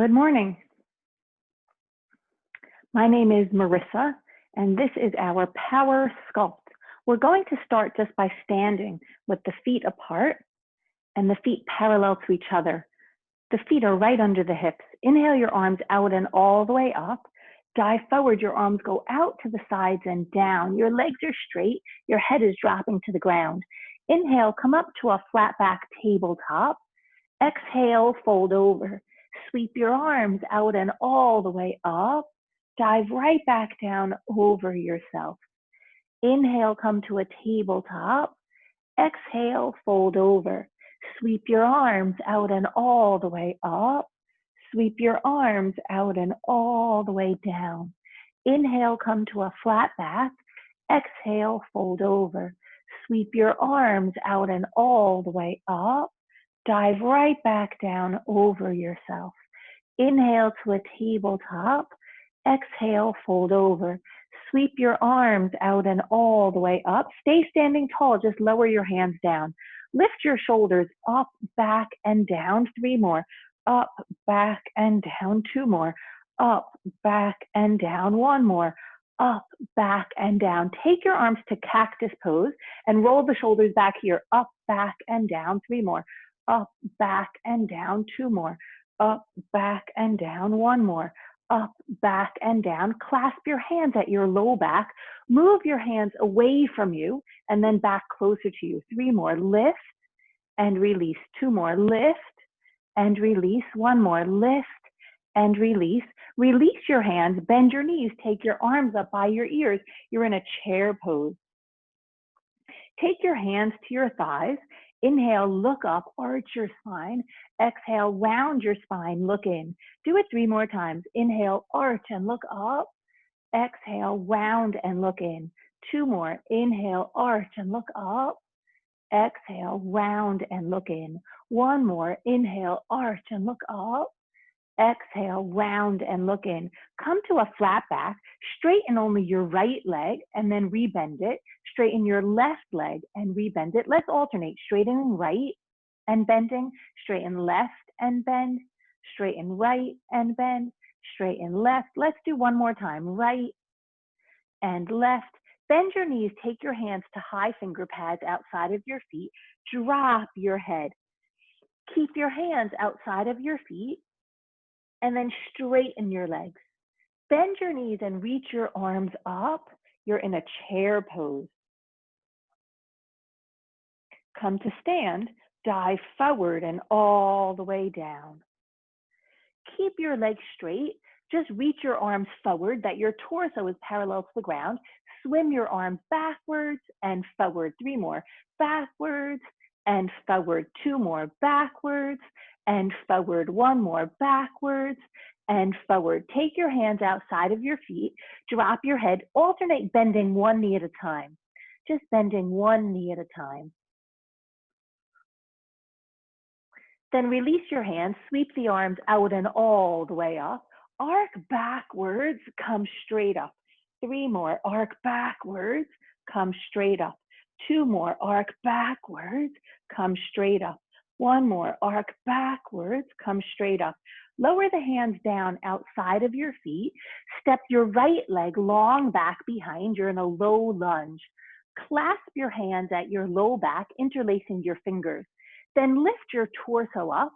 Good morning. My name is Marissa, and this is our Power Sculpt. We're going to start just by standing with the feet apart and the feet parallel to each other. The feet are right under the hips. Inhale your arms out and all the way up. Dive forward, your arms go out to the sides and down. Your legs are straight, your head is dropping to the ground. Inhale, come up to a flat back tabletop. Exhale, fold over. Sweep your arms out and all the way up. Dive right back down over yourself. Inhale, come to a tabletop. Exhale, fold over. Sweep your arms out and all the way up. Sweep your arms out and all the way down. Inhale, come to a flat back. Exhale, fold over. Sweep your arms out and all the way up. Dive right back down over yourself. Inhale to a tabletop. Exhale, fold over. Sweep your arms out and all the way up. Stay standing tall, just lower your hands down. Lift your shoulders up, back, and down. 3 more. Up, back, and down. 2 more. Up, back, and down. 1 more. Up, back, and down. Take your arms to Cactus Pose and roll the shoulders back here. Up, back, and down. 3 more. Up, back, and down. 2 more. Up, back, and down. 1 more. Up, back, and down. Clasp your hands at your low back. Move your hands away from you and then back closer to you. 3 more. Lift and release. 2 more. Lift and release. 1 more. Lift and release. Release your hands. Bend your knees. Take your arms up by your ears. You're in a chair pose. Take your hands to your thighs. Inhale, look up, arch your spine. Exhale, round your spine, look in. Do it 3 more times. Inhale, arch and look up. Exhale, round and look in. 2 more. Inhale, arch and look up. Exhale, round and look in. 1 more. Inhale, arch and look up. Exhale, round and look in. Come to a flat back. Straighten only your right leg and then rebend it. Straighten your left leg and rebend it. Let's alternate. Straightening right and bending. Straighten left and bend. Straighten right and bend. Straighten left. Let's do 1 more time. Right and left. Bend your knees. Take your hands to high finger pads outside of your feet. Drop your head. Keep your hands outside of your feet. And then straighten your legs. Bend your knees and reach your arms up. You're in a chair pose. Come to stand, dive forward and all the way down. Keep your legs straight. Just reach your arms forward that your torso is parallel to the ground. Swim your arms backwards and forward. 3 more. Backwards and forward. 2 more. Backwards and forward. 1 more. Backwards and forward. Take your hands outside of your feet. Drop your head. Alternate bending 1 knee at a time. Just bending 1 knee at a time. Then release your hands. Sweep the arms out and all the way up. Arc backwards. Come straight up. 3 more. Arc backwards. Come straight up. 2 more. Arc backwards. Come straight up. 1 more. Arc backwards. Come straight up. Lower the hands down outside of your feet. Step your right leg long back behind. You're in a low lunge. Clasp your hands at your low back, interlacing your fingers. Then lift your torso up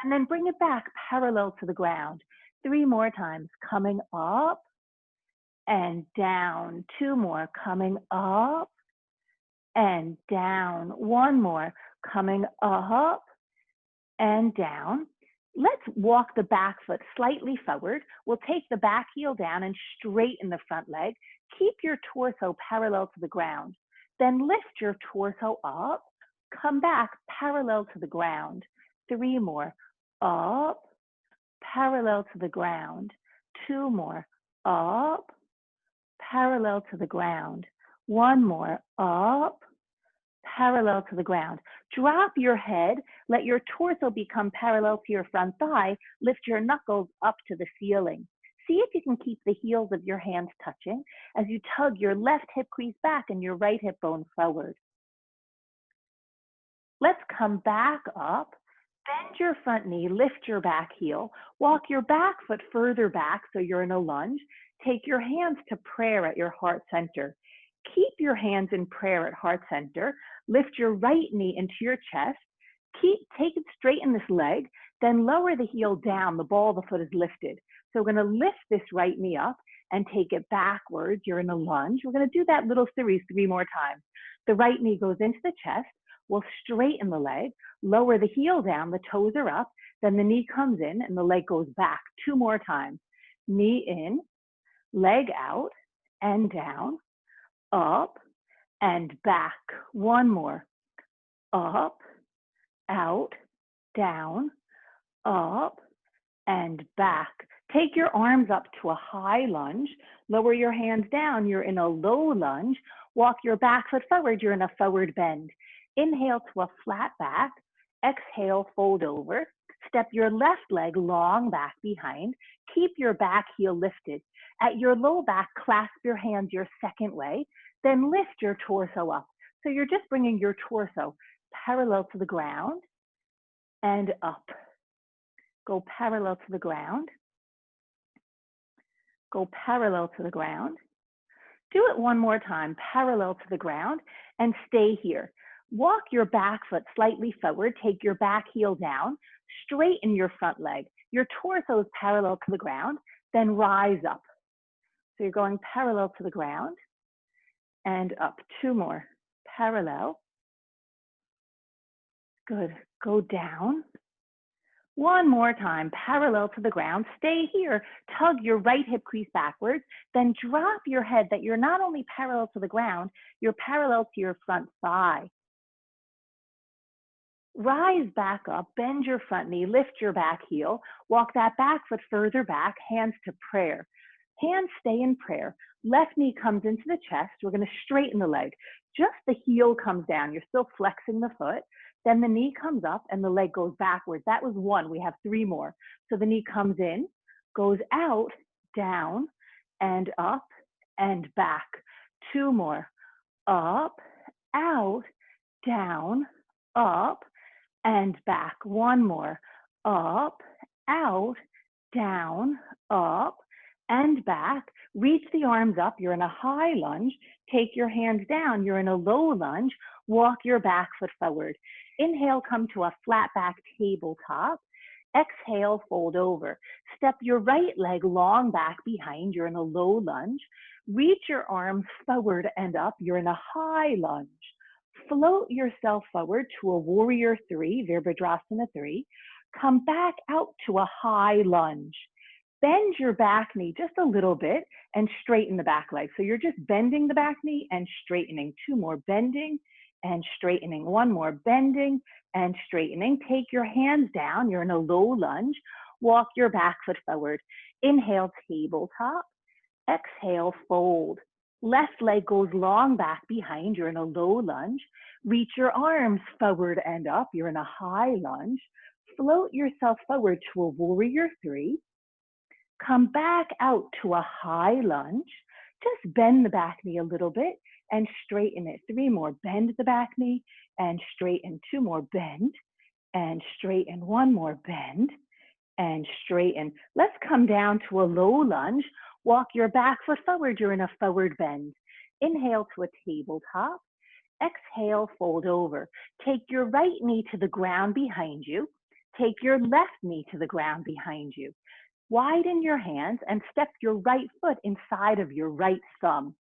and then bring it back parallel to the ground. 3 more times. Coming up and down. 2 more. Coming up and down. 1 more. Coming up and down. Let's walk the back foot slightly forward. We'll take the back heel down and straighten the front leg. Keep your torso parallel to the ground. Then lift your torso up. Come back parallel to the ground. 3 more. Up, parallel to the ground. 2 more. Up, parallel to the ground. 1 more. Up, parallel to the ground. Drop your head. Let your torso become parallel to your front thigh. Lift your knuckles up to the ceiling. See if you can keep the heels of your hands touching as you tug your left hip crease back and your right hip bone forward. Let's come back up Bend your front knee, lift your back heel, walk your back foot further back so you're in a lunge. Take your hands to prayer at your heart center. Keep your hands in prayer at heart center. Lift your right knee into your chest. Take it straight in this leg, then lower the heel down. The ball of the foot is lifted. So we're going to lift this right knee up and take it backwards. You're in a lunge. We're going to do that little series 3 more times. The right knee goes into the chest. We'll straighten the leg, lower the heel down, the toes are up, then the knee comes in and the leg goes back 2 more times. Knee in, leg out and down, up and back. 1 more. Up, out, down, up and back. Take your arms up to a high lunge. Lower your hands down. You're in a low lunge. Walk your back foot forward. You're in a forward bend. Inhale to a flat back. Exhale, fold over. Step your left leg long back behind. Keep your back heel lifted. At your low back, clasp your hands your second way. Then lift your torso up. So you're just bringing your torso parallel to the ground and up. Go parallel to the ground. Go parallel to the ground. Do it 1 more time, parallel to the ground, and stay here. Walk your back foot slightly forward, take your back heel down, straighten your front leg. Your torso is parallel to the ground, then rise up. So you're going parallel to the ground and up. 2 more, parallel. Good, go down. 1 more time, parallel to the ground. Stay here, tug your right hip crease backwards, then drop your head that you're not only parallel to the ground, you're parallel to your front thigh. Rise back up, bend your front knee, lift your back heel, walk that back foot further back, hands to prayer. Hands stay in prayer. Left knee comes into the chest. We're going to straighten the leg. Just the heel comes down. You're still flexing the foot. Then the knee comes up and the leg goes backwards. That was 1. We have 3 more. So the knee comes in, goes out, down, and up, and back. 2 more. Up, out, down, up, and back. 1 more. Up, out, down, up, and back. Reach the arms up. You're in a high lunge. Take your hands down. You're in a low lunge. Walk your back foot forward. Inhale, come to a flat back tabletop. Exhale, fold over. Step your right leg long back behind. You're in a low lunge. Reach your arms forward and up. You're in a high lunge. Float yourself forward to a warrior 3, Virabhadrasana 3. Come back out to a high lunge. Bend your back knee just a little bit and straighten the back leg. So you're just bending the back knee and straightening. 2 more, bending and straightening. 1 more, bending and straightening. Take your hands down. You're in a low lunge. Walk your back foot forward. Inhale, tabletop. Exhale, fold. Left leg goes long back behind. You're in a low lunge. Reach your arms forward and up. You're in a high lunge. Float yourself forward to a warrior 3. Come back out to a high lunge. Just bend the back knee a little bit and straighten it. 3 more, bend the back knee and straighten. 2 more, bend and straighten. 1 more, bend and straighten. Let's come down to a low lunge. Walk your back foot forward. You're in a forward bend. Inhale to a tabletop. Exhale, fold over. Take your right knee to the ground behind you. Take your left knee to the ground behind you. Widen your hands and step your right foot inside of your right thumb.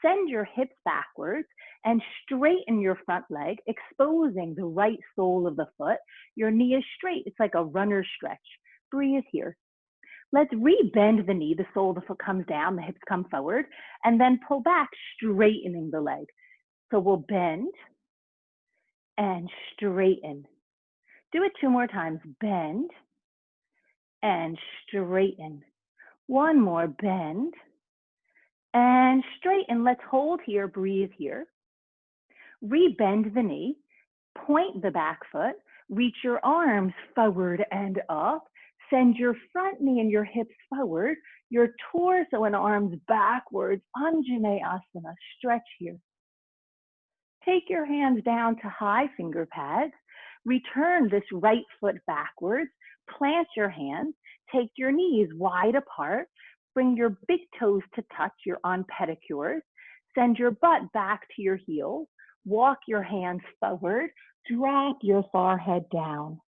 Send your hips backwards and straighten your front leg, exposing the right sole of the foot. Your knee is straight. It's like a runner's stretch. Breathe here. Let's re-bend the knee. The sole of the foot comes down, the hips come forward, and then pull back, straightening the leg. So we'll bend and straighten. Do it 2 more times. Bend and straighten. 1 more, bend and straighten. Let's hold here, breathe here. Re-bend the knee, point the back foot, reach your arms forward and up. Send your front knee and your hips forward, your torso and arms backwards. Anjaneyasana, stretch here. Take your hands down to high finger pads. Return this right foot backwards, plant your hands, take your knees wide apart, bring your big toes to touch, you're on pedicures, send your butt back to your heels, walk your hands forward, drop your forehead down.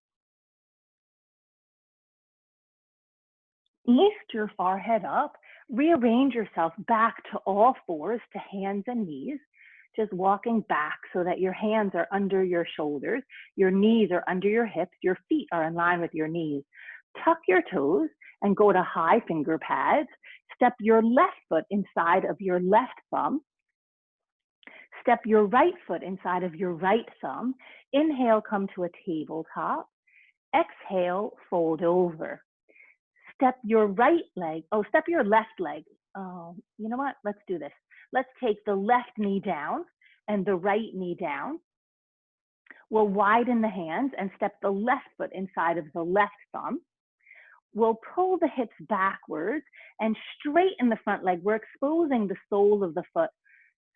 Lift your forehead up, rearrange yourself back to all fours, to hands and knees, just walking back so that your hands are under your shoulders, your knees are under your hips, your feet are in line with your knees. Tuck your toes and go to high finger pads. Step your left foot inside of your left thumb. Step your right foot inside of your right thumb. Inhale, come to a tabletop. Exhale, fold over. Step your right leg, step your left leg. You know what, let's do this. Let's take the left knee down and the right knee down. We'll widen the hands and step the left foot inside of the left thumb. We'll pull the hips backwards and straighten the front leg. We're exposing the sole of the foot.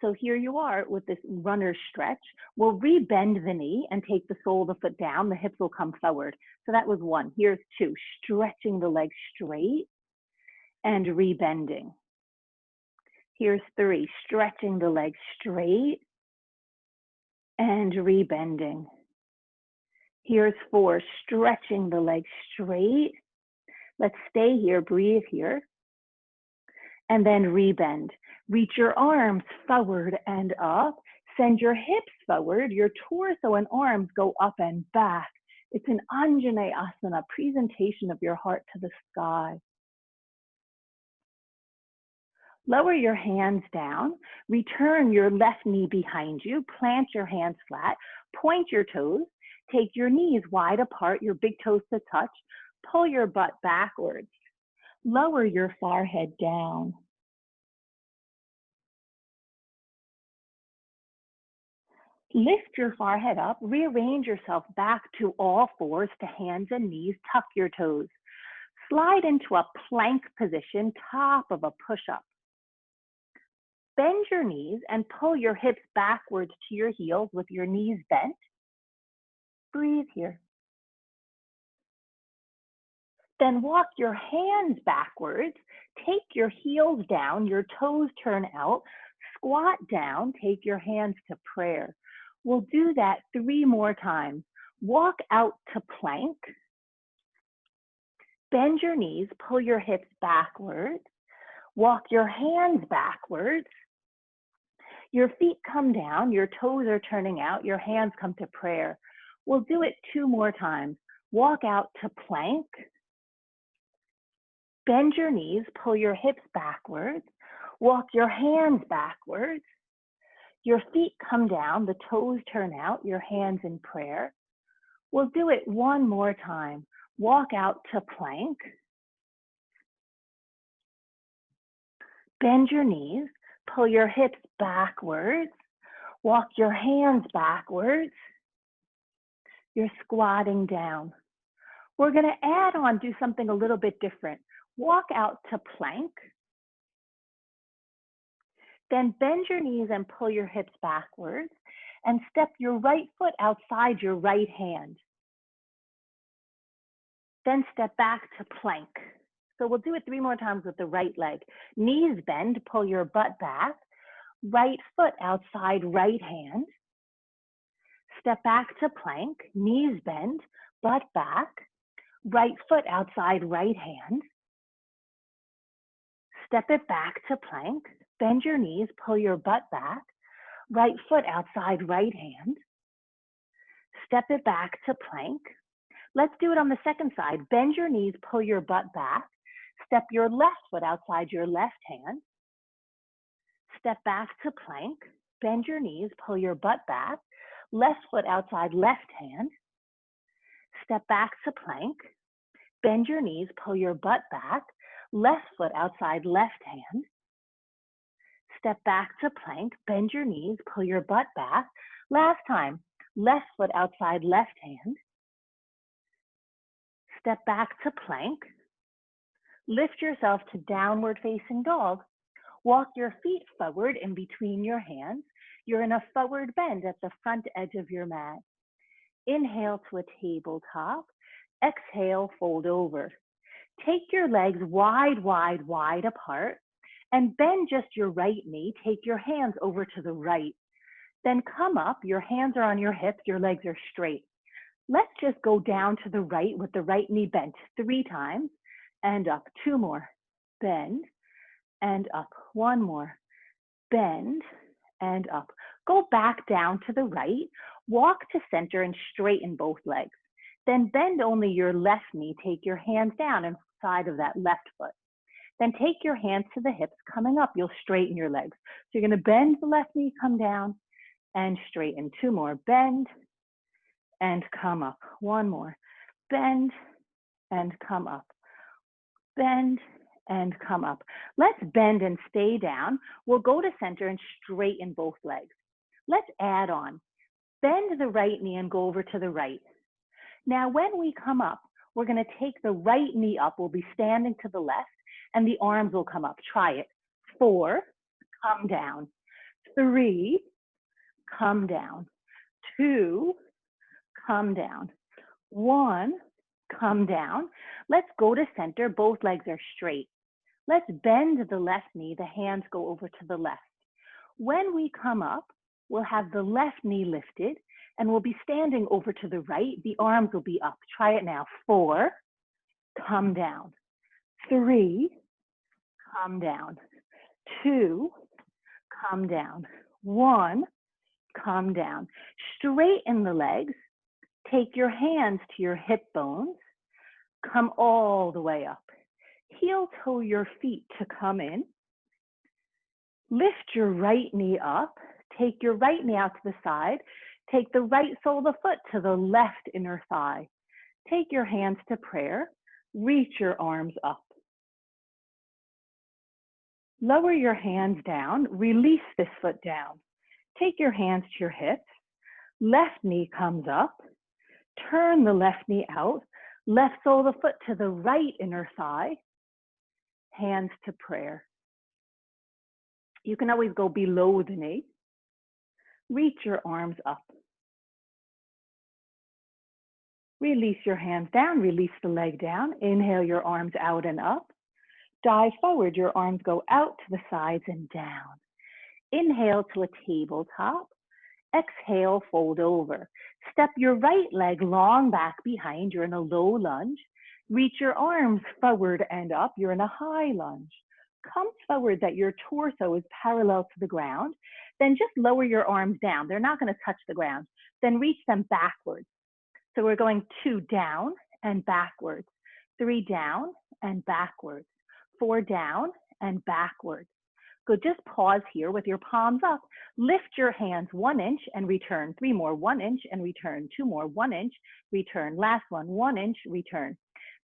So here you are with this runner stretch. We'll re-bend the knee and take the sole of the foot down. The hips will come forward. So that was one. Here's two, stretching the leg straight and re-bending. Here's three, stretching the leg straight and re-bending. Here's four, stretching the leg straight. Let's stay here, breathe here. And then re-bend. Reach your arms forward and up. Send your hips forward. Your torso and arms go up and back. It's an Anjaneyasana, presentation of your heart to the sky. Lower your hands down. Return your left knee behind you. Plant your hands flat. Point your toes. Take your knees wide apart, your big toes to touch. Pull your butt backwards. Lower your forehead down. Lift your forehead up, rearrange yourself back to all fours, to hands and knees, tuck your toes. Slide into a plank position, top of a push-up. Bend your knees and pull your hips backwards to your heels with your knees bent. Breathe here. Then walk your hands backwards, take your heels down, your toes turn out, squat down, take your hands to prayer. We'll do that 3 more times. Walk out to plank. Bend your knees, pull your hips backwards. Walk your hands backwards. Your feet come down, your toes are turning out, your hands come to prayer. We'll do it 2 more times. Walk out to plank. Bend your knees, pull your hips backwards. Walk your hands backwards. Your feet come down, the toes turn out, your hands in prayer. We'll do it 1 more time. Walk out to plank. Bend your knees, pull your hips backwards. Walk your hands backwards. You're squatting down. We're going to add on, do something a little bit different. Walk out to plank. Then bend your knees and pull your hips backwards and step your right foot outside your right hand. Then step back to plank. So we'll do it 3 more times with the right leg. Knees bend, pull your butt back. Right foot outside right hand. Step back to plank, knees bend, butt back. Right foot outside right hand. Step it back to plank. Bend your knees, pull your butt back. Right foot outside right hand. Step it back to plank. Let's do it on the second side. Bend your knees, pull your butt back. Step your left foot outside your left hand. Step back to plank. Bend your knees, pull your butt back. Left foot outside left hand. Step back to plank. Bend your knees, pull your butt back. Left foot outside left hand. Step back to plank, bend your knees, pull your butt back. Last time, left foot outside left hand. Step back to plank. Lift yourself to downward facing dog. Walk your feet forward in between your hands. You're in a forward bend at the front edge of your mat. Inhale to a tabletop. Exhale, fold over. Take your legs wide, wide, wide apart and bend just your right knee. Take your hands over to the right. Then come up, your hands are on your hips, your legs are straight. Let's just go down to the right with the right knee bent 3 times and up. 2 more. Bend and up. 1 more. Bend and up. Go back down to the right. Walk to center and straighten both legs. Then bend only your left knee. Take your hands down inside of that left foot. Then take your hands to the hips. Coming up, you'll straighten your legs. So you're going to bend the left knee, come down, and straighten. 2 more. Bend and come up. 1 more. Bend and come up. Bend and come up. Let's bend and stay down. We'll go to center and straighten both legs. Let's add on. Bend the right knee and go over to the right. Now, when we come up, we're going to take the right knee up. We'll be standing to the left, and the arms will come up. Try it. 4, come down. 3, come down. 2, come down. 1, come down. Let's go to center. Both legs are straight. Let's bend the left knee. The hands go over to the left. When we come up, we'll have the left knee lifted, and we'll be standing over to the right. The arms will be up. Try it now. 4, come down. 3, come down. 2, come down. 1, come down. Straighten the legs. Take your hands to your hip bones. Come all the way up. Heel toe your feet to come in. Lift your right knee up. Take your right knee out to the side. Take the right sole of the foot to the left inner thigh. Take your hands to prayer. Reach your arms up. Lower your hands down. Release this foot down. Take your hands to your hips. Left knee comes up. Turn the left knee out. Left sole of the foot to the right inner thigh. Hands to prayer. You can always go below the knee. Reach your arms up. Release your hands down. Release the leg down. Inhale your arms out and up. Dive forward. Your arms go out to the sides and down. Inhale to a tabletop. Exhale, fold over. Step your right leg long back behind. You're in a low lunge. Reach your arms forward and up. You're in a high lunge. Come forward that your torso is parallel to the ground. Then just lower your arms down. They're not going to touch the ground. Then reach them backwards. So we're going 2 down and backwards. 3 down and backwards. 4 down and backwards. Good, just pause here with your palms up. Lift your hands 1 inch and return. 3 more, 1 inch and return. 2 more, 1 inch, return. Last one, 1 inch, return.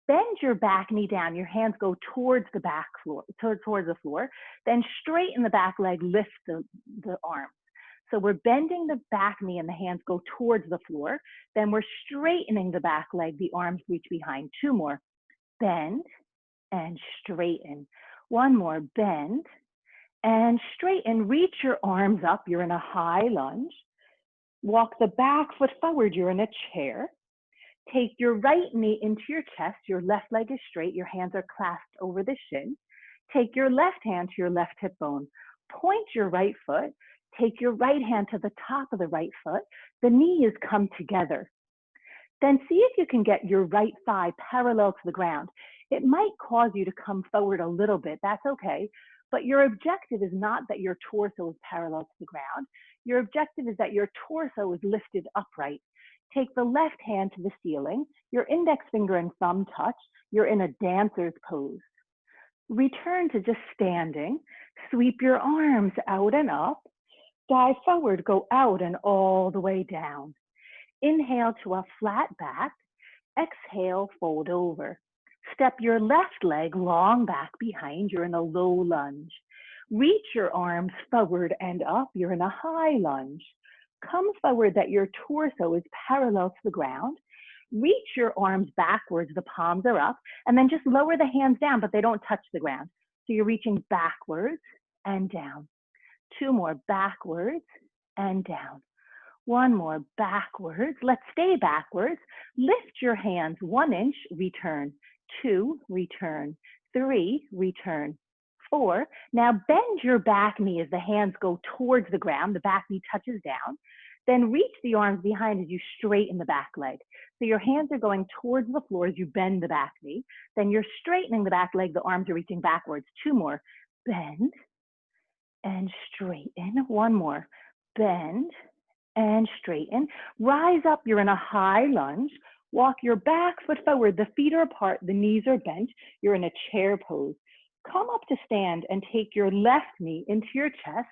Bend your back knee down. Your hands go towards the back floor, towards the floor. Then straighten the back leg, lift the arms. So we're bending the back knee and the hands go towards the floor. Then we're straightening the back leg, the arms reach behind. 2 more, bend and straighten. 1 more, bend and straighten. Reach your arms up. You're in a high lunge. Walk the back foot forward. You're in a chair. Take your right knee into your chest. Your left leg is straight. Your hands are clasped over the shin. Take your left hand to your left hip bone. Point your right foot. Take your right hand to the top of the right foot. The knees come together. Then see if you can get your right thigh parallel to the ground. It might cause you to come forward a little bit. That's okay. But your objective is not that your torso is parallel to the ground. Your objective is that your torso is lifted upright. Take the left hand to the ceiling. Your index finger and thumb touch. You're in a dancer's pose. Return to just standing. Sweep your arms out and up. Dive forward, go out and all the way down. Inhale to a flat back. Exhale, fold over. Step your left leg long back behind. You're in a low lunge. Reach your arms forward and up. You're in a high lunge. Come forward that your torso is parallel to the ground. Reach your arms backwards. The palms are up. And then just lower the hands down, but they don't touch the ground. So you're reaching backwards and down. 2 more, backwards and down. One more, backwards. Let's stay backwards. Lift your hands 1 inch, return. 2, return. 3, return. 4. Now bend your back knee as the hands go towards the ground. The back knee touches down. Then reach the arms behind as you straighten the back leg. So your hands are going towards the floor as you bend the back knee. Then you're straightening the back leg. The arms are reaching backwards. 2 more. Bend and straighten. 1 more. Bend and straighten. Rise up, you're in a high lunge. Walk your back foot forward, the feet are apart, the knees are bent. You're in a chair pose. Come up to stand and take your left knee into your chest.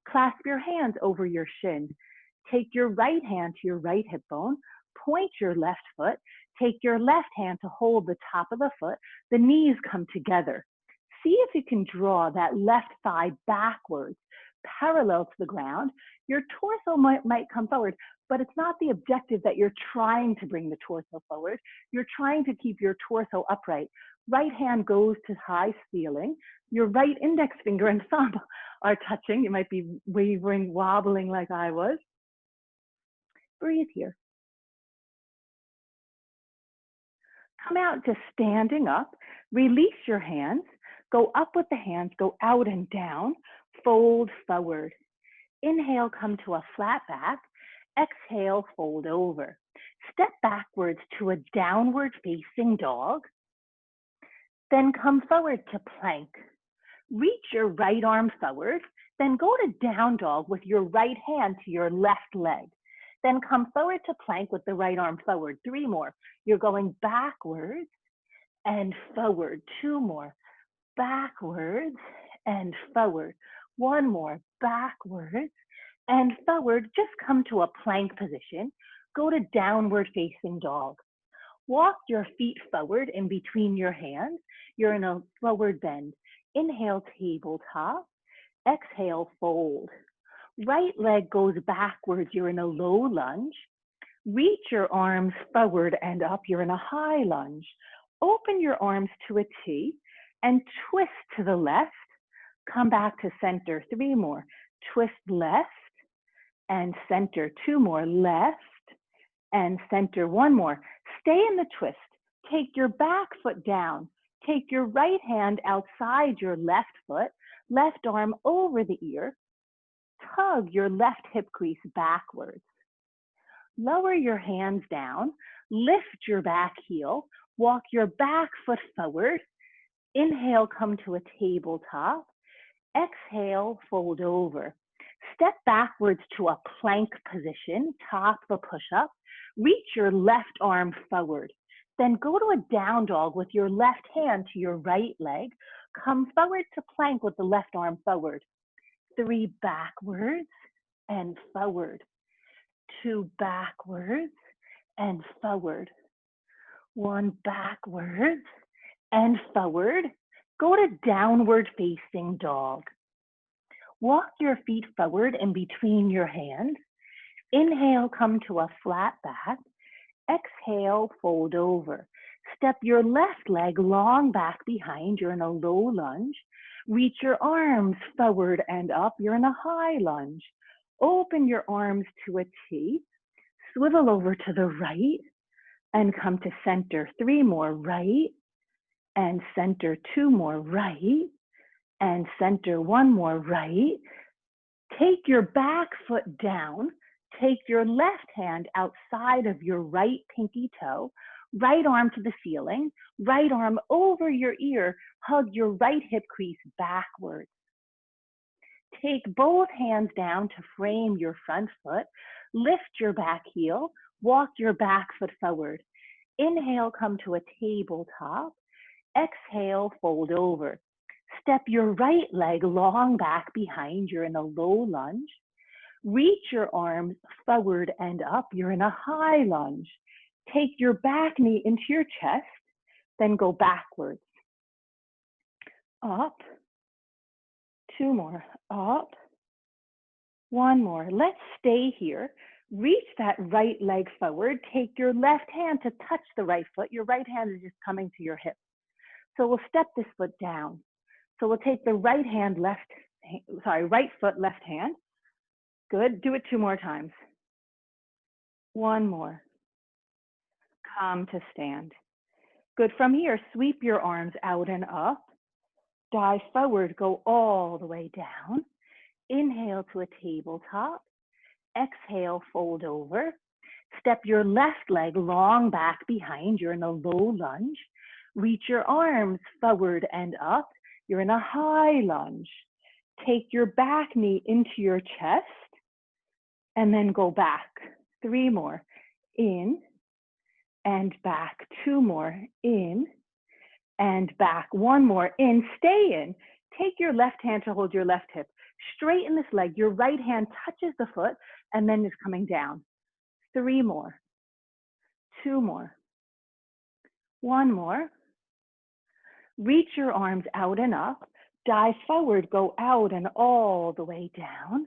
Clasp your hands over your shin. Take your right hand to your right hip bone. Point your left foot. Take your left hand to hold the top of the foot. The knees come together. See if you can draw that left thigh backwards, parallel to the ground. Your torso might come forward, but it's not the objective that you're trying to bring the torso forward. You're trying to keep your torso upright. Right hand goes to high ceiling. Your right index finger and thumb are touching. You might be wavering, wobbling like I was. Breathe here. Come out to standing up. Release your hands. Go up with the hands, go out and down. Fold forward. Inhale, come to a flat back. Exhale, fold over. Step backwards to a downward facing dog. Then come forward to plank. Reach your right arm forward. Then go to down dog with your right hand to your left leg. Then come forward to plank with the right arm forward. 3 more. You're going backwards and forward. 2 more. Backwards and forward. 1 more, backwards and forward. Just come to a plank position. Go to downward facing dog. Walk your feet forward in between your hands. You're in a forward bend. Inhale, tabletop. Exhale, fold. Right leg goes backwards. You're in a low lunge. Reach your arms forward and up. You're in a high lunge. Open your arms to a T and twist to the left. Come back to center. 3 more. Twist left and center. 2 more. Left and center. 1 more. Stay in the twist. Take your back foot down. Take your right hand outside your left foot. Left arm over the ear. Tug your left hip crease backwards. Lower your hands down. Lift your back heel. Walk your back foot forward. Inhale, come to a tabletop. Exhale, fold over. Step backwards to a plank position, top of a push-up. Reach your left arm forward. Then go to a down dog with your left hand to your right leg. Come forward to plank with the left arm forward. 3 backwards and forward. 2 backwards and forward. 1 backwards and forward. Go to downward facing dog. Walk your feet forward in between your hands. Inhale, come to a flat back. Exhale, fold over. Step your left leg long back behind. You're in a low lunge. Reach your arms forward and up. You're in a high lunge. Open your arms to a T. Swivel over to the right and come to center. 3 more, right and center. 2 more, right and center. 1 more, right. Take your back foot down. Take your left hand outside of your right pinky toe. Right arm to the ceiling. Right arm over your ear. Hug your right hip crease backwards. Take both hands down to frame your front foot. Lift your back heel. Walk your back foot forward. Inhale, come to a tabletop. Exhale, fold over. Step your right leg long back behind. You're in a low lunge. Reach your arms forward and up. You're in a high lunge. Take your back knee into your chest, then go backwards. Up. 2 more. Up. 1 more. Let's stay here. Reach that right leg forward. Take your left hand to touch the right foot. Your right hand is just coming to your hip. So we'll step this foot down. So we'll take the right foot, left hand. Good. Do it 2 more times. One more. Come to stand. Good. From here, sweep your arms out and up. Dive forward, go all the way down. Inhale to a tabletop. Exhale, fold over. Step your left leg long back behind. You're in a low lunge. Reach your arms forward and up. You're in a high lunge. Take your back knee into your chest and then go back. 3 more. In and back. 2 more. In and back. 1 more. In. Stay in. Take your left hand to hold your left hip. Straighten this leg. Your right hand touches the foot and then is coming down. 3 more. 2 more. 1 more. Reach your arms out and up. Dive forward, go out and all the way down.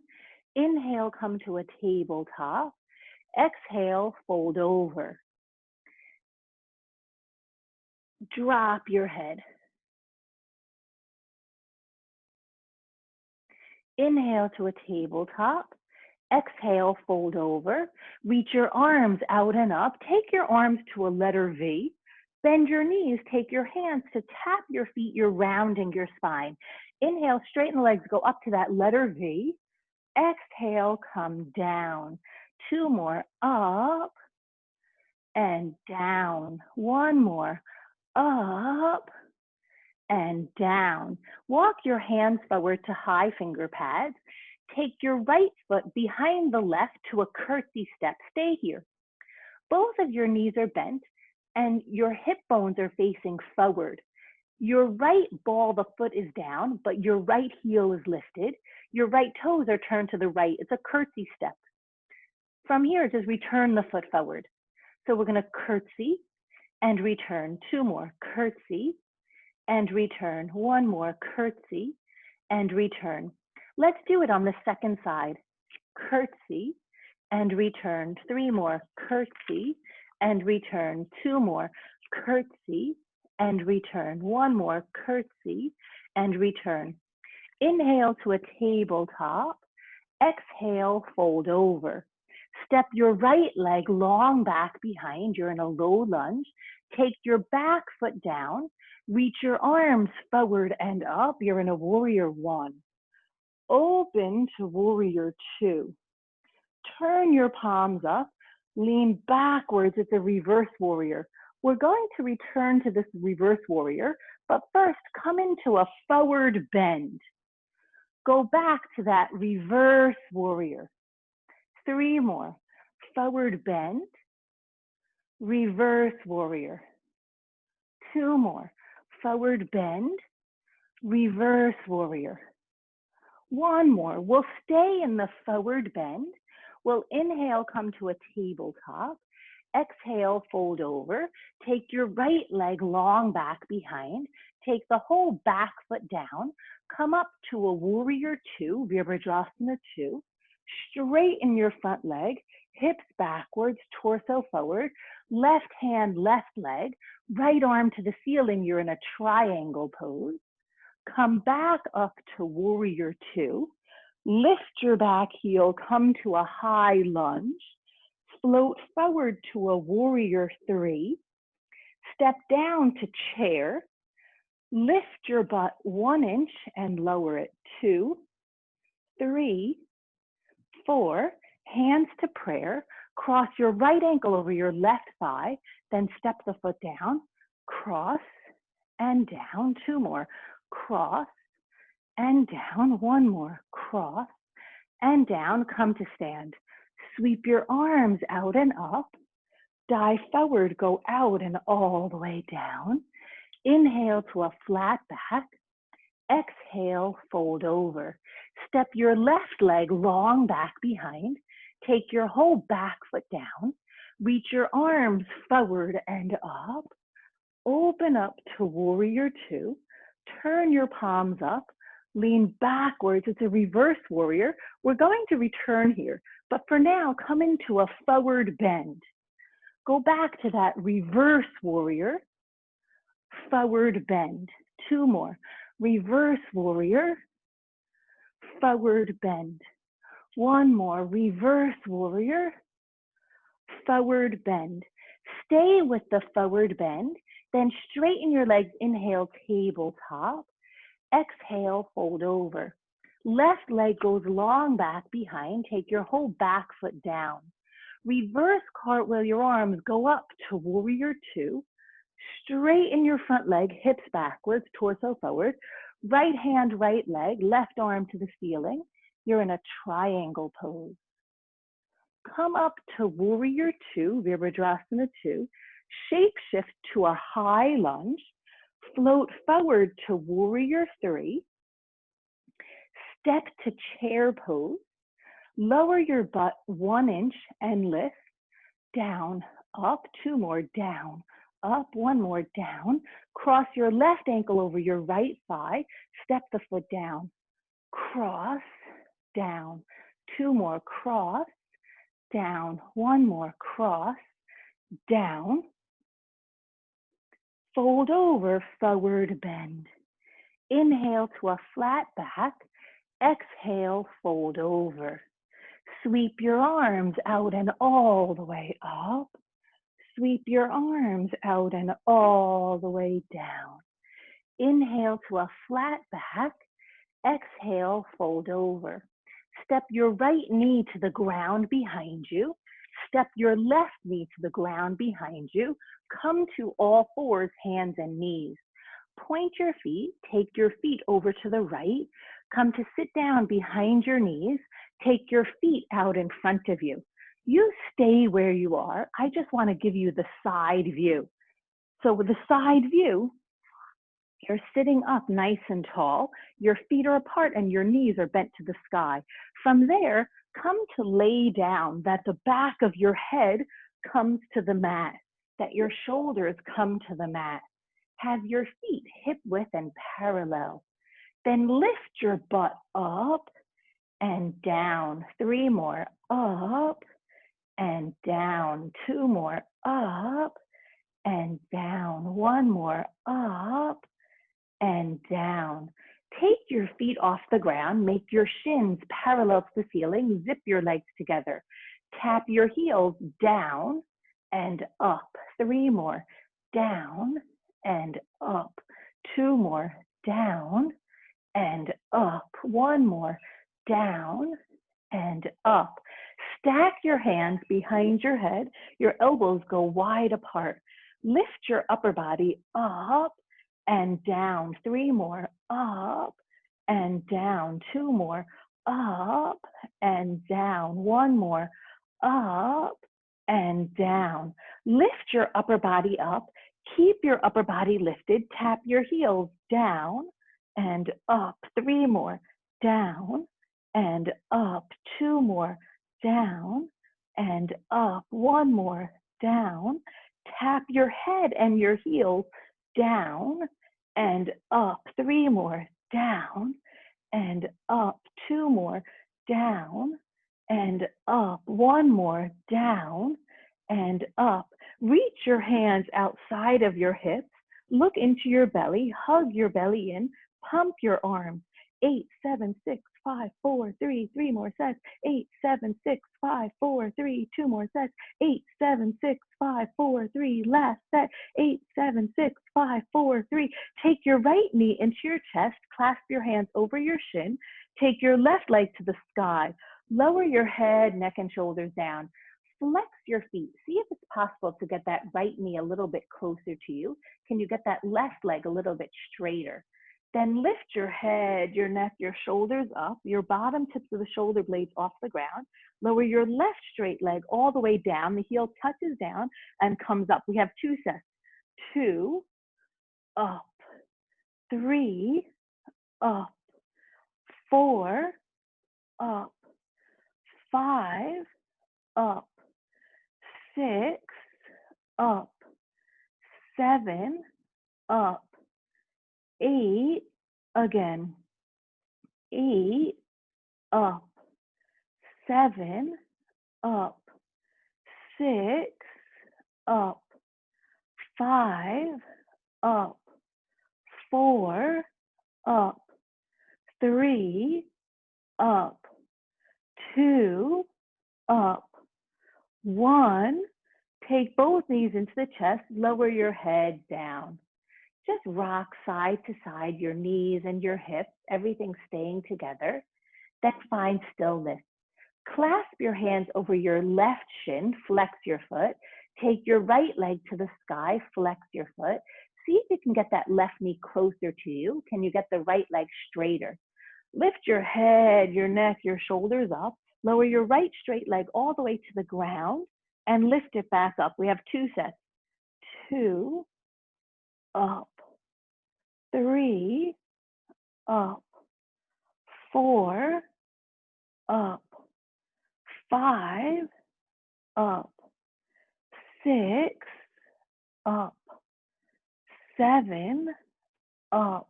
Inhale, come to a tabletop. Exhale, fold over. Drop your head. Inhale to a tabletop. Exhale, fold over. Reach your arms out and up. Take your arms to a letter V. Bend your knees. Take your hands to tap your feet. You're rounding your spine. Inhale, straighten the legs. Go up to that letter V. Exhale, come down. 2 more. Up and down. 1 more. Up and down. Walk your hands forward to high finger pads. Take your right foot behind the left to a curtsy step. Stay here. Both of your knees are bent and your hip bones are facing forward. Your right ball of the foot is down, but your right heel is lifted. Your right toes are turned to the right. It's a curtsy step. From here, just return the foot forward. So we're going to curtsy and return. 2 more. Curtsy and return. 1 more. Curtsy and return. Let's do it on the second side. Curtsy and return. 3 more. Curtsy and return. 2 more. Curtsy and return. 1 more. Curtsy and return. Inhale to a tabletop. Exhale, fold over. Step your right leg long back behind. You're in a low lunge. Take your back foot down. Reach your arms forward and up. You're in a warrior 1. Open to warrior 2. Turn your palms up. Lean backwards. It's a reverse warrior. We're going to return to this reverse warrior, but first come into a forward bend. Go back to that reverse warrior. 3 more. Forward bend. Reverse warrior. 2 more. Forward bend. Reverse warrior. 1 more. We'll stay in the forward bend. We'll inhale, come to a tabletop. Exhale, fold over. Take your right leg long back behind. Take the whole back foot down. Come up to a warrior 2, Reproduction 2. Straighten your front leg, hips backwards, torso forward. Left hand, left leg. Right arm to the ceiling. You're in a triangle pose. Come back up to warrior 2. Lift your back heel, come to a high lunge. Float forward to a warrior 3. Step down to chair. Lift your butt 1 inch and lower it. 2, 3, 4. Hands to prayer. Cross your right ankle over your left thigh. Then step the foot down. Cross and down. 2 more. Cross and down. 1 more. Cross and down. Come to stand. Sweep your arms out and up. Dive forward, go out and all the way down. Inhale to a flat back. Exhale, fold over. Step your left leg long back behind. Take your whole back foot down. Reach your arms forward and up. Open up to warrior 2. Turn your palms up. Lean backwards. It's a reverse warrior. We're going to return here, but for now, come into a forward bend. Go back to that reverse warrior. Forward bend. 2 more. Reverse warrior. Forward bend. 1 more. Reverse warrior. forward bend. Stay with the forward bend, then straighten your legs. Inhale, tabletop. Exhale, fold over. Left leg goes long back behind. Take your whole back foot down. Reverse cartwheel your arms, go up to warrior two. Straighten your front leg, hips backwards, torso forward. Right hand, right leg, left arm to the ceiling. You're in a triangle pose. Come up to warrior two, Virabhadrasana 2. Shape shift to a high lunge. Float forward to warrior 3. Step to chair pose. Lower your butt 1 inch and lift. Down, up, 2 more, down, up, 1 more, down. Cross your left ankle over your right thigh. Step the foot down. Cross, down, 2 more, cross, down, 1 more, cross, down. Fold over, forward bend. Inhale to a flat back. Exhale, fold over. Sweep your arms out and all the way up. Sweep your arms out and all the way down. Inhale to a flat back. Exhale, fold over. Step your right knee to the ground behind you. Step your left knee to the ground behind you. Come to all fours, hands and knees. Point your feet, take your feet over to the right. Come to sit down behind your knees. Take your feet out in front of you. You stay where you are. I just want to give you the side view. So with the side view, you're sitting up nice and tall. Your feet are apart and your knees are bent to the sky. From there, come to lay down, that the back of your head comes to the mat, that your shoulders come to the mat. Have your feet hip width and parallel. Then lift your butt up and down. 3 more, up and down. 2 more, up and down. 1 more, up and down. Take your feet off the ground. Make your shins parallel to the ceiling. Zip your legs together. Tap your heels down and up. 3 more, down and up. 2 more, down and up. 1 more, down and up. Stack your hands behind your head. Your elbows go wide apart. Lift your upper body up and down. 3 more, up and down. 2 more, up and down. 1 more, up and down. Lift your upper body up. Keep your upper body lifted. Tap your heels down and up. 3 more, down and up. 2 more, down and up. 1 more, down. Tap your head and your heels down and up. 3 more, down and up. 2 more, down and up. 1 more, down and up. Reach your hands outside of your hips. Look into your belly. Hug your belly in. Pump your arms. 8, 7, 6, 5, 4, 3, 3 more sets. 8, 7, 6, 5, 4, 3, 2 more sets. 8, 7, 6, 5, 4, 3, last set. 8, 7, 6, 5, 4, 3. Take your right knee into your chest. Clasp your hands over your shin. Take your left leg to the sky. Lower your head, neck, and shoulders down. Flex your feet. See if it's possible to get that right knee a little bit closer to you. Can you get that left leg a little bit straighter? Then lift your head, your neck, your shoulders up, your bottom tips of the shoulder blades off the ground. Lower your left straight leg all the way down. The heel touches down and comes up. We have 2 sets. 2, up, 3, up, 4, up, 5, up, 6, up, 7, up, 8, again, 8, up, 7, up, 6, up, 5, up, 4, up, 3, up, 2, up, 1. Take both knees into the chest, lower your head down. Just rock side to side, your knees and your hips, everything staying together. Then find stillness. Clasp your hands over your left shin, flex your foot. Take your right leg to the sky, flex your foot. See if you can get that left knee closer to you. Can you get the right leg straighter? Lift your head, your neck, your shoulders up. Lower your right straight leg all the way to the ground and lift it back up. We have 2 sets. 2, up. 3, up. 4, up. 5, up. 6, up. 7, up.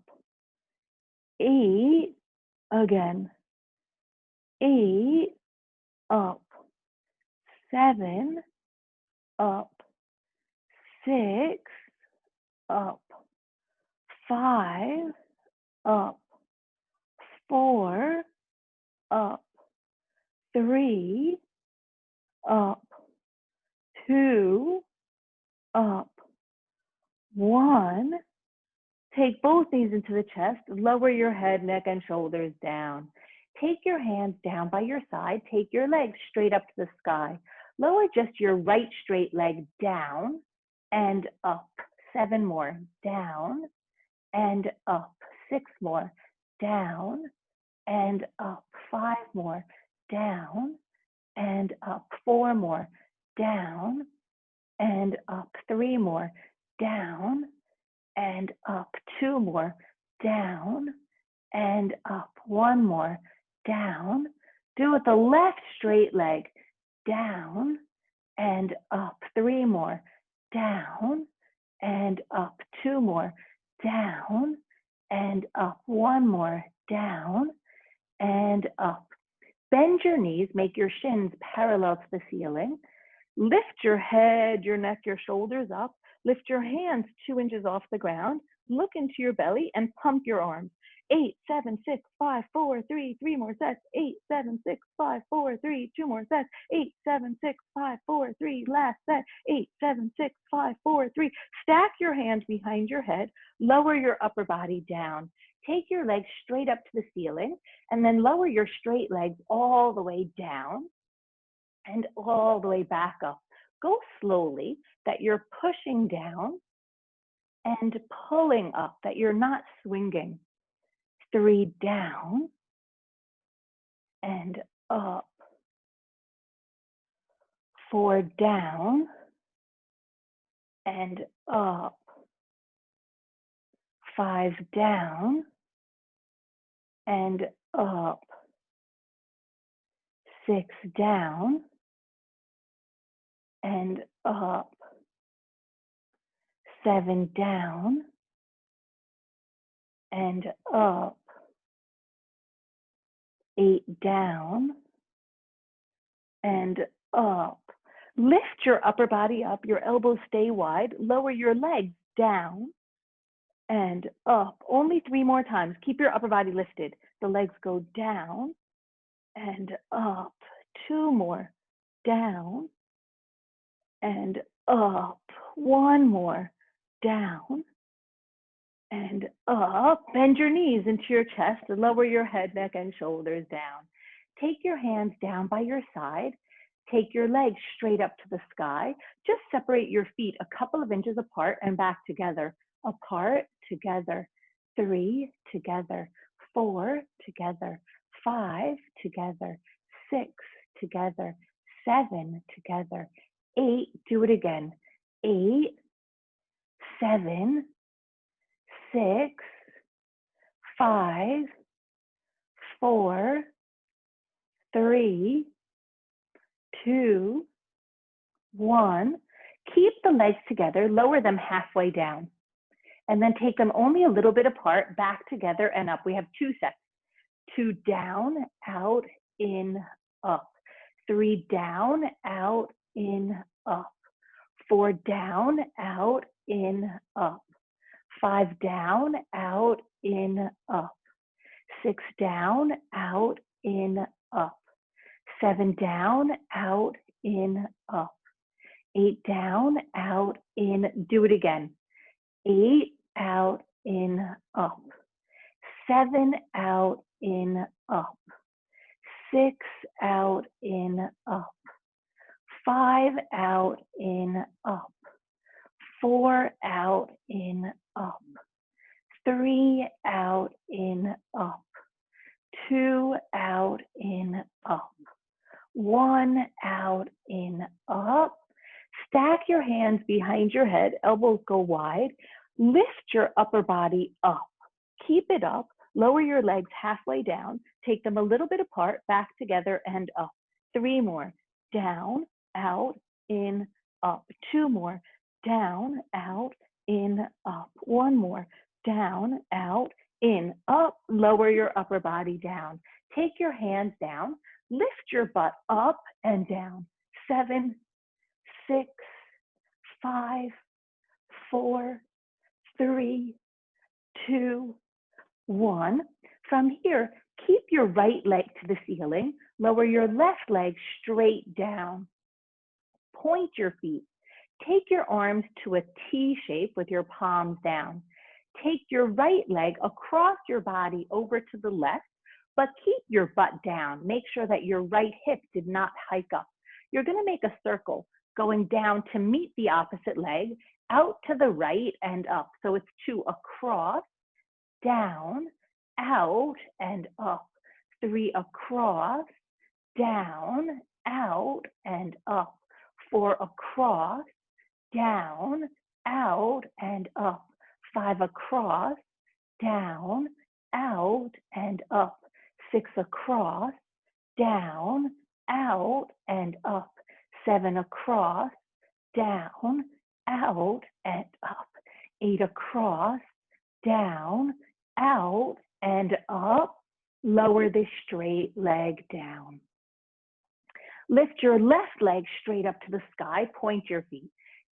8, again. 8, up. 7, up. 6, up. 5, up. 4, up. 3, up. 2, up. 1. Take both knees into the chest, lower your head, neck, and shoulders down. Take your hands down by your side, take your legs straight up to the sky. Lower just your right straight leg down and up. 7 more, down and up. 6 more, down and up. 5 more, down and up. 4 more, down and up. 3 more, down and up. 2 more, down and up. 1 more, down. Do it the left straight leg, down and up. 3 more, down and up. 2 more, down and up. 1 more, down and up. Bend your knees, make your shins parallel to the ceiling. Lift your head, your neck, your shoulders up. Lift your hands 2 inches off the ground. Look into your belly and pump your arms. 8, 7, 6, 5, 4, 3, 3 more sets. 8, 7, 6, 5, 4, 3, 2 more sets. 8, 7, 6, 5, 4, 3, last set. 8, 7, 6, 5, 4, 3. Stack your hands behind your head. Lower your upper body down. Take your legs straight up to the ceiling and then lower your straight legs all the way down and all the way back up. Go slowly, that you're pushing down and pulling up, that you're not swinging. 3, down and up. 4, down and up. 5, down and up. 6, down and up. 7, down and up. 8, down and up. Lift your upper body up, your elbows stay wide, lower your legs down and up. Only 3 more times. Keep your upper body lifted. The legs go down and up. 2 more, down and up. 1 more, down and up. Bend your knees into your chest and lower your head, neck, and shoulders down. Take your hands down by your side. Take your legs straight up to the sky. Just separate your feet a couple of inches apart and back together. Apart, together. 3, together. 4, together. 5, together. 6, together. 7, together. 8, do it again. 8, 7, 6, 5, 4, 3, 2, 1. Keep the legs together, lower them halfway down, and then take them only a little bit apart, back together and up. We have 2 sets. 2 down, out, in, up. 3 down, out, in, up. 4 down, out, in, up. 5 down, out, in, up. 6 down, out, in, up. 7 down, out, in, up. 8, down, out, in. Do it again. 8, out, in, up. 7, out, in, up. 6, out, in, up. 5, out, in, up. 4, out, in, up. 3, out, in, up. 2, out, in, up. 1, out, in, up. Stack your hands behind your head, elbows go wide. Lift your upper body up. Keep it up. Lower your legs halfway down. Take them a little bit apart, back together and up. 3 more. Down, out, in, up. 2 more. Down, out, in, up. 1 more. Down, out, in, up. Lower your upper body down. Take your hands down. Lift your butt up and down. 7, 6, 5, 4, 3, 2, 1. From here, keep your right leg to the ceiling. Lower your left leg straight down. Point your feet. Take your arms to a T shape with your palms down. Take your right leg across your body over to the left, but keep your butt down. Make sure that your right hip did not hike up. You're going to make a circle going down to meet the opposite leg, out to the right and up. So it's 2 across, down, out, and up. 3 across, down, out, and up. 4 across, down, out, and up. 5 across, down, out, and up. 6 across, down, out, and up. 7 across, down, out, and up. 8 across, down, out, and up. Lower the straight leg down. Lift your left leg straight up to the sky, point your feet.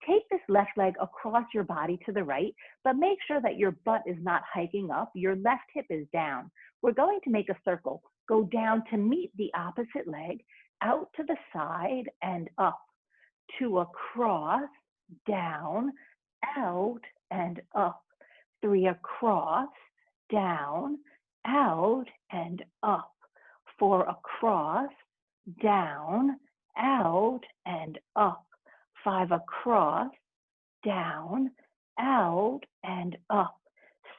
Take this left leg across your body to the right, but make sure that your butt is not hiking up. Your left hip is down. We're going to make a circle. Go down to meet the opposite leg, out to the side and up. 2 across, down, out, and up. 3 across, down, out, and up. 4 across, down, out, and up. 5 across, down, out, and up.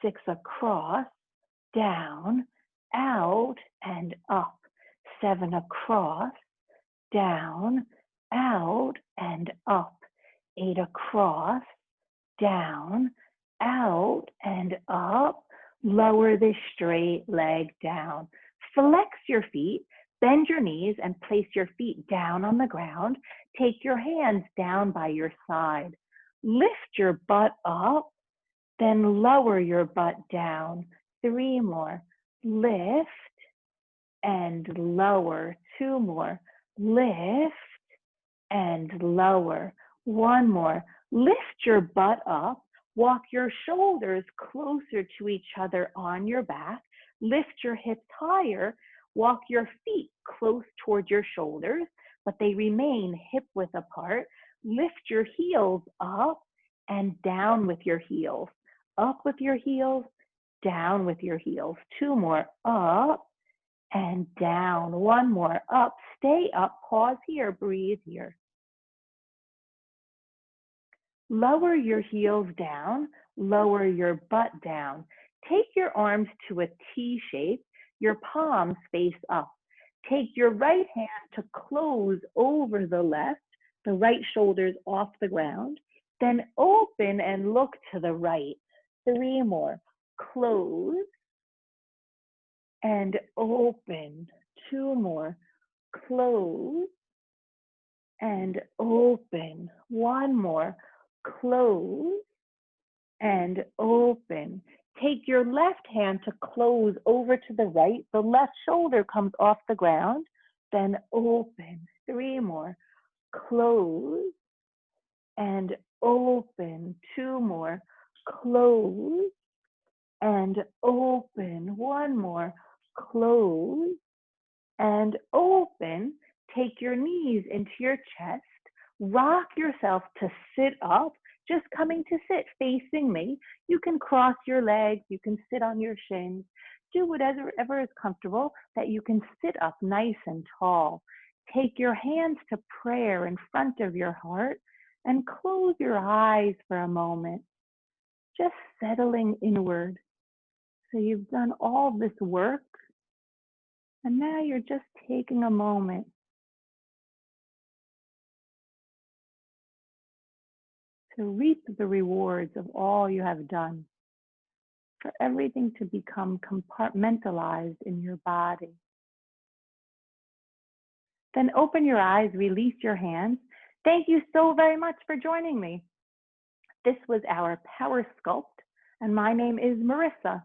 6 across, down, out, and up. 7 across, down, out, and up. 8 across, down, out, and up. Lower the straight leg down. Flex your feet, bend your knees, and place your feet down on the ground. Take your hands down by your side. Lift your butt up, then lower your butt down. 3 more. Lift and lower. 2 more. Lift and lower. 1 more. Lift your butt up. Walk your shoulders closer to each other on your back. Lift your hips higher. Walk your feet close toward your shoulders, but they remain hip width apart. Lift your heels up and down with your heels. Up with your heels, down with your heels. 2 more. Up and down. 1 more. Up. Stay up. Pause here. Breathe here. Lower your heels down. Lower your butt down. Take your arms to a T shape. Your palms face up. Take your right hand to close over the left, the right shoulder's off the ground. Then open and look to the right. 3 more. Close and open. 2 more. Close and open. 1 more. Close and open. Take your left hand to close over to the right. The left shoulder comes off the ground. Then open. 3 more. Close and open. 2 more. Close and open. 1 more. Close and open. Take your knees into your chest. Rock yourself to sit up, just coming to sit facing me. You can cross your legs, you can sit on your shins. Do whatever is comfortable that you can sit up nice and tall. Take your hands to prayer in front of your heart and close your eyes for a moment, just settling inward. So you've done all this work, and now you're just taking a moment to reap the rewards of all you have done, for everything to become compartmentalized in your body. Then open your eyes, release your hands. Thank you so very much for joining me. This was our Power Sculpt, and my name is Marissa.